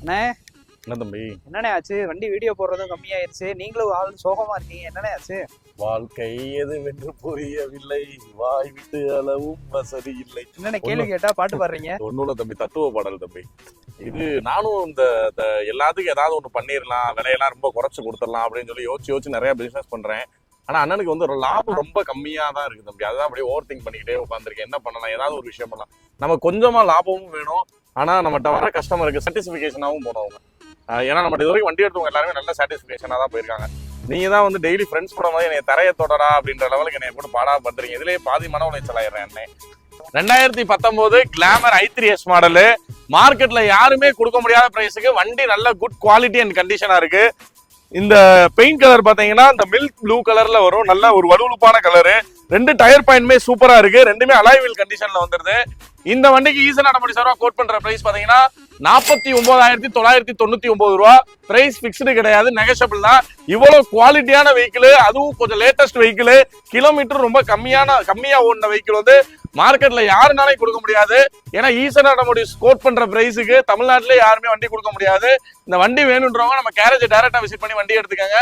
அண்ணே என்ன தம்பி? என்னண்ணே ஆச்சு? வண்டி வீடியோ போடுறதும் கம்மியாயிருச்சு, நீங்களும் ஆள் சோகமா இருக்கீங்க, என்னண்ணே ஆச்சு? வாழ்க்கை எதுவென்று புரியவில்லை, வாய் விட்டு அளவும் வசதி இல்லை. என்னண்ணே கேள்வி கேட்டா பாட்டு பாடுறீங்க? ஒண்ணுல தம்பி, தத்துவ பாடல் தம்பி. இது நானும் இந்த எல்லாத்துக்கும் ஏதாவது ஒண்ணு பண்ணிடலாம், விலையெல்லாம் ரொம்ப குறைச்சு கொடுத்துடலாம் அப்படின்னு சொல்லி யோசிச்சு நிறைய பிசினஸ் பண்றேன். ஆனா அண்ணனுக்கு வந்து ஒரு லாபம் ரொம்ப கம்மியா தான் இருக்கு தம்பி. அதான் அப்படியே ஓவர் திங்க் பண்ணிக்கிட்டே உட்காந்துருக்கேன். என்ன பண்ணலாம், ஏதாவது ஒரு விஷயம் பண்ணலாம். நம்ம கொஞ்சமா லாபமும் வேணும், ஆனா நம்மகிட்ட வர கஸ்டமருக்கு சாட்டிஸ்பிகேஷனாகவும் போனவங்க. ஏன்னா நம்ம இது வரைக்கும் வண்டி எடுத்தவங்க எல்லாருமே நல்ல சாட்டிஸ்பிகேஷனா தான் போயிருக்காங்க. நீங்க தான் வந்து டெய்லி ஃப்ரெண்ட்ஸ் கூட மாதிரி என்னை தரைய தொடரா அப்படின்ற லெவலுக்கு என்னை போட்டு பாடா பண்றீங்க. இதுலயே பாதி மன உளைச்சல் ஆயிடுறேன். என்ன 2019 கிளாமர் i3s மாடலு மார்க்கெட்ல யாருமே கொடுக்க முடியாத பிரைஸுக்கு வண்டி நல்ல குட் குவாலிட்டி அண்ட் கண்டிஷனா இருக்கு. இந்த பெயிண்ட் கலர் பாத்தீங்கன்னா இந்த மில்க் ப்ளூ கலர்ல வரும், நல்ல ஒரு வலுவலுப்பான கலரு. 2 டயர் பாயிண்ட்மே சூப்பரா இருக்கு, 2மே அலாய் வீல் கண்டிஷன்ல வந்துருது. இந்த வண்டிக்கு ஈசன் அடமடி சார்பா கோட் பண்ற பிரைஸ் பாத்தீங்கன்னா 49,999 ரூபா. பிரைஸ் பிக்ஸ்டு கிடையாது, நெகஷபிள் தான். இவ்வளவு குவாலிட்டியான வெஹிக்கிள், அதுவும் கொஞ்சம் லேட்டஸ்ட் வெஹிக்கிள், கிலோமீட்டர் ரொம்ப கம்மியா ஓடின வெஹிக்கிள் வந்து மார்க்கெட்ல யாருனாலையும் கொடுக்க முடியாது. ஏன்னா ஈசன் அடமடி கோட் பண்ற பிரைஸுக்கு தமிழ்நாட்டிலே யாருமே வண்டி கொடுக்க முடியாது. இந்த வண்டி வேணுன்றவங்க நம்ம கேரேஜ் டைரக்டா விசிட் பண்ணி வண்டி எடுத்துக்கங்க.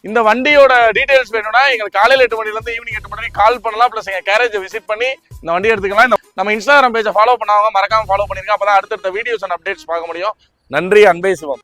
இந்த வண்டியோட டீடைல்ஸ் வேணும்னா எங்களுக்கு காலையில் 8 மணில இருந்து ஈவினிங் 8 மணி வரைக்கும் கால் பண்ணலாம். பிளஸ் எங்க கேரேஜை விசிட் பண்ணி இந்த வண்டி எடுத்துக்கலாம். நம்ம இன்ஸ்டாகிராம் பேஜை ஃபாலோ பண்ணாங்க, மறக்காம ஃபாலோ பண்ணிருக்கோம். அப்பதான் அடுத்தடுத்த வீடியோஸ் அண்ட் அப்டேட்ஸ் பார்க்க முடியும். நன்றி, அன்பே சிவம்.